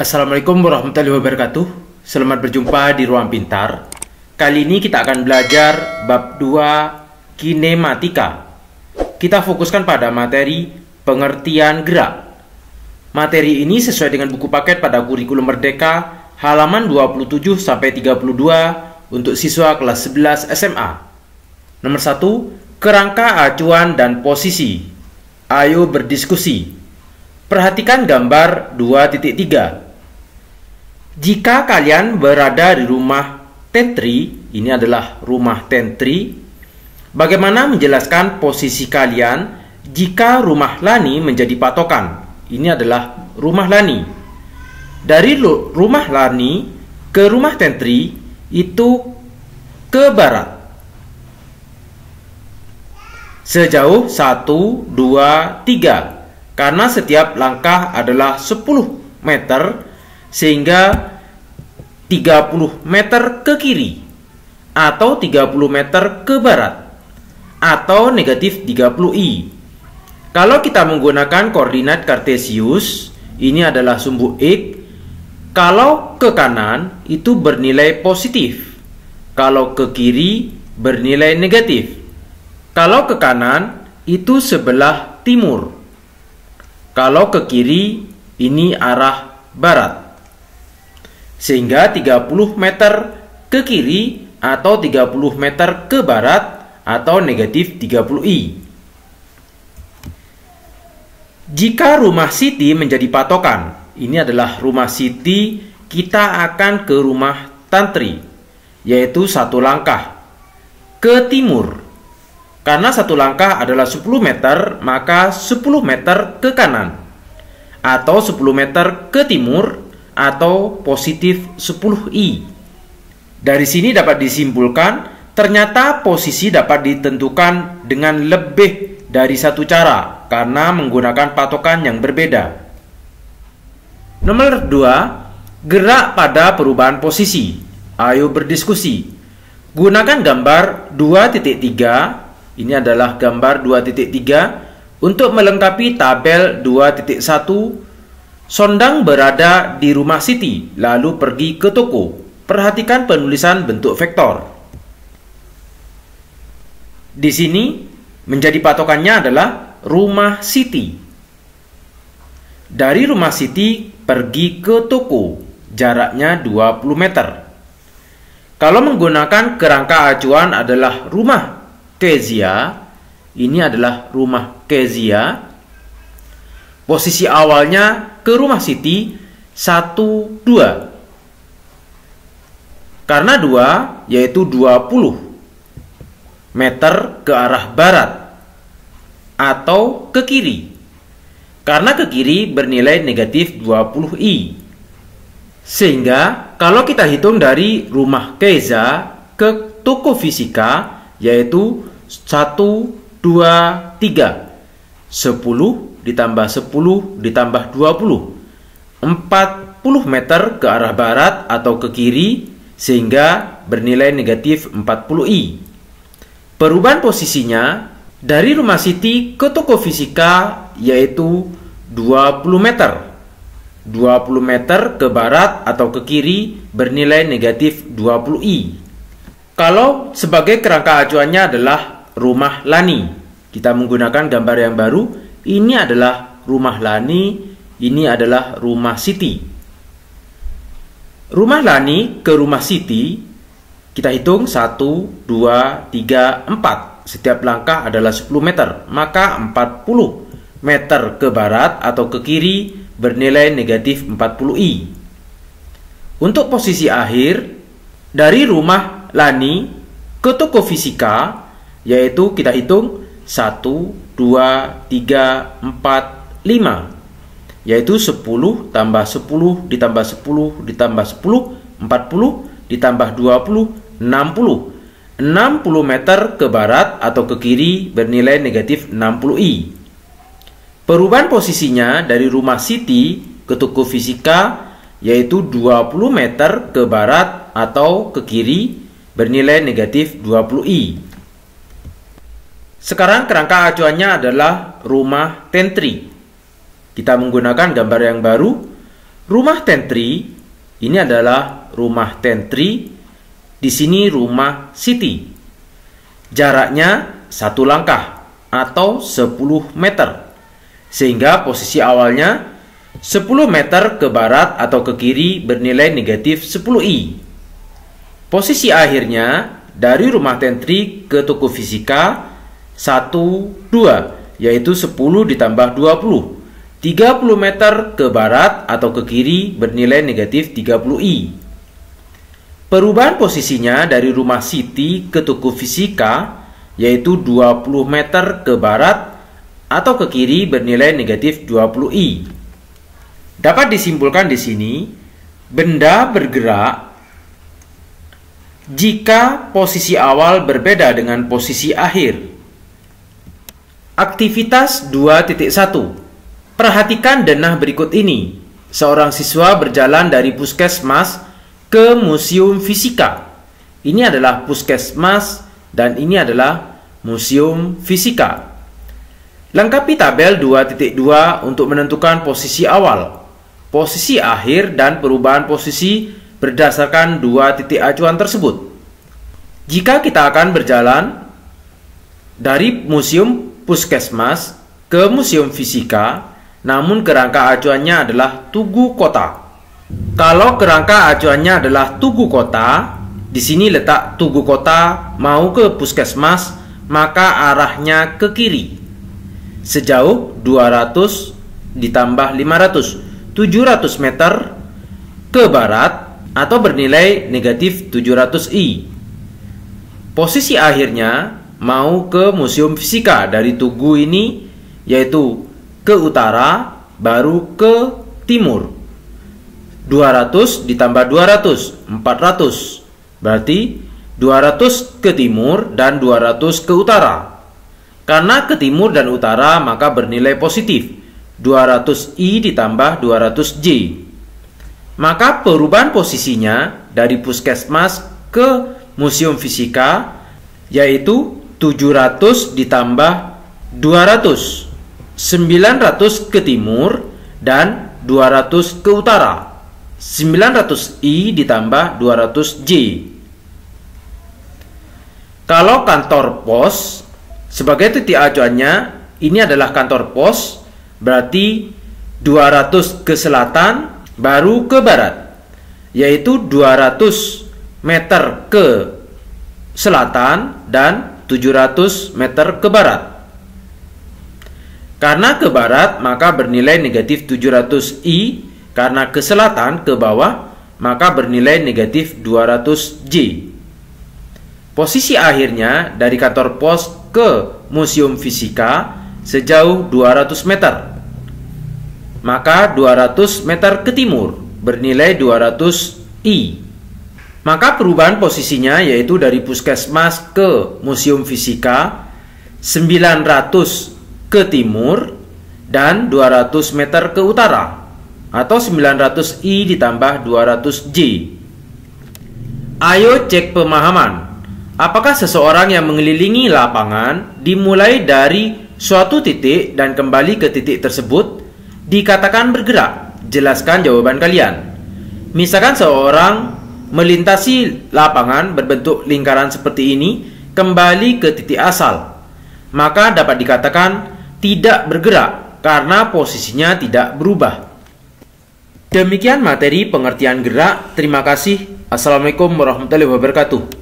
Assalamualaikum warahmatullahi wabarakatuh. Selamat berjumpa di Ruang Pintar. Kali ini kita akan belajar bab 2 kinematika. Kita fokuskan pada materi pengertian gerak. Materi ini sesuai dengan buku paket pada kurikulum Merdeka halaman 27 sampai 32 untuk siswa kelas 11 SMA. Nomor 1, kerangka acuan dan posisi. Ayo berdiskusi. Perhatikan gambar 2.3. Jika kalian berada di rumah tentri, ini adalah rumah tentri, bagaimana menjelaskan posisi kalian jika rumah Lani menjadi patokan? Ini adalah rumah Lani. Dari rumah Lani ke rumah tentri itu ke barat. Sejauh 1, 2, 3. Karena setiap langkah adalah 10 meter, sehingga 30 meter ke kiri, atau 30 meter ke barat, atau negatif 30i. Kalau kita menggunakan koordinat kartesius, ini adalah sumbu X. Kalau ke kanan, itu bernilai positif. Kalau ke kiri, bernilai negatif. Kalau ke kanan, itu sebelah timur. Kalau ke kiri, ini arah barat. Sehingga 30 meter ke kiri atau 30 meter ke barat atau negatif 30i. Jika rumah Siti menjadi patokan, ini adalah rumah Siti, kita akan ke rumah Tantri, yaitu 1 langkah ke timur. Karena 1 langkah adalah 10 meter, maka 10 meter ke kanan, atau 10 meter ke timur, atau positif 10i. Dari sini dapat disimpulkan, ternyata posisi dapat ditentukan dengan lebih dari satu cara, karena menggunakan patokan yang berbeda. Nomor 2, gerak pada perubahan posisi. Ayo berdiskusi. Gunakan gambar 2.3, ini adalah gambar 2.3, untuk melengkapi tabel 2.1. Sondang berada di rumah Siti, lalu pergi ke toko. Perhatikan penulisan bentuk vektor. Di sini, menjadi patokannya adalah rumah Siti. Dari rumah Siti, pergi ke toko. Jaraknya 20 meter. Kalau menggunakan kerangka acuan adalah rumah Kezia, ini adalah rumah Kezia. Posisi awalnya ke rumah Siti 1, 2. Karena 2 yaitu 20 meter ke arah barat atau ke kiri. Karena ke kiri bernilai negatif 20i. Sehingga kalau kita hitung dari rumah Keza ke toko fisika, yaitu 1, 2, 3. 10 ditambah 10 ditambah 20. 40 meter ke arah barat atau ke kiri, sehingga bernilai negatif 40i. Perubahan posisinya dari rumah Siti ke toko fisika yaitu 20 meter. 20 meter ke barat atau ke kiri bernilai negatif 20i. Kalau sebagai kerangka acuannya adalah rumah Lani, kita menggunakan gambar yang baru. Ini adalah rumah Lani, ini adalah rumah Siti. Rumah Lani ke rumah Siti, kita hitung 1, 2, 3, 4. Setiap langkah adalah 10 meter, maka 40 meter ke barat atau ke kiri bernilai negatif 40i. Untuk posisi akhir, dari rumah Lani ke toko fisika, yaitu kita hitung 1, 2, 3, 4, 5. Yaitu 10 tambah 10 ditambah 10 ditambah 10, 40 ditambah 20, 60. 60 meter ke barat atau ke kiri bernilai negatif 60i. Perubahan posisinya dari rumah Siti ke toko fisika yaitu 20 meter ke barat atau ke kiri bernilai negatif 20i. Sekarang kerangka acuannya adalah rumah tentri. Kita menggunakan gambar yang baru. Rumah tentri ini adalah rumah tentri, di sini rumah Siti. Jaraknya 1 langkah atau 10 meter. Sehingga posisi awalnya 10 meter ke barat atau ke kiri bernilai negatif 10i. Posisi akhirnya dari rumah tentri ke toko fisika 1, 2, yaitu 10 ditambah 20. 30 meter ke barat atau ke kiri bernilai negatif 30i. Perubahan posisinya dari rumah Siti ke toko fisika yaitu 20 meter ke barat atau ke kiri bernilai negatif 20i. Dapat disimpulkan di sini, benda bergerak jika posisi awal berbeda dengan posisi akhir. Aktivitas 2.1. Perhatikan denah berikut ini. Seorang siswa berjalan dari puskesmas ke museum fisika. Ini adalah puskesmas dan ini adalah museum fisika. Lengkapi tabel 2.2 untuk menentukan posisi awal, posisi akhir, dan perubahan posisi berdasarkan 2 titik acuan tersebut. Jika kita akan berjalan dari museum puskesmas ke museum fisika, namun kerangka acuannya adalah Tugu Kota. Kalau kerangka acuannya adalah Tugu Kota, di sini letak Tugu Kota mau ke puskesmas, maka arahnya ke kiri. Sejauh 200 ditambah 500, 700 meter ke barat atau bernilai negatif 700i. Posisi akhirnya mau ke museum fisika dari Tugu ini yaitu ke utara baru ke timur. 200 ditambah 200, 400. Berarti 200 ke timur dan 200 ke utara. Karena ke timur dan utara maka bernilai positif. 200i ditambah 200j. Maka perubahan posisinya dari puskesmas ke museum fisika yaitu 700 ditambah 200, 900 ke timur dan 200 ke utara. 900i ditambah 200j. Kalau kantor pos sebagai titik acuannya ini adalah kantor pos, berarti 200 ke selatan baru ke barat, yaitu 200 meter ke selatan dan 700 meter ke barat. Karena ke barat maka bernilai negatif 700i, karena ke selatan ke bawah maka bernilai negatif 200j. Posisi akhirnya dari kantor pos ke museum fisika sejauh 200 meter. Maka 200 meter ke timur bernilai 200i. Maka perubahan posisinya yaitu dari puskesmas ke museum fisika 900 ke timur dan 200 meter ke utara atau 900i ditambah 200j. Ayo cek pemahaman. Apakah seseorang yang mengelilingi lapangan dimulai dari suatu titik dan kembali ke titik tersebut dikatakan bergerak? Jelaskan jawaban kalian. Misalkan seorang melintasi lapangan berbentuk lingkaran seperti ini kembali ke titik asal, maka dapat dikatakan tidak bergerak karena posisinya tidak berubah. Demikian materi pengertian gerak. Terima kasih. Assalamualaikum warahmatullahi wabarakatuh.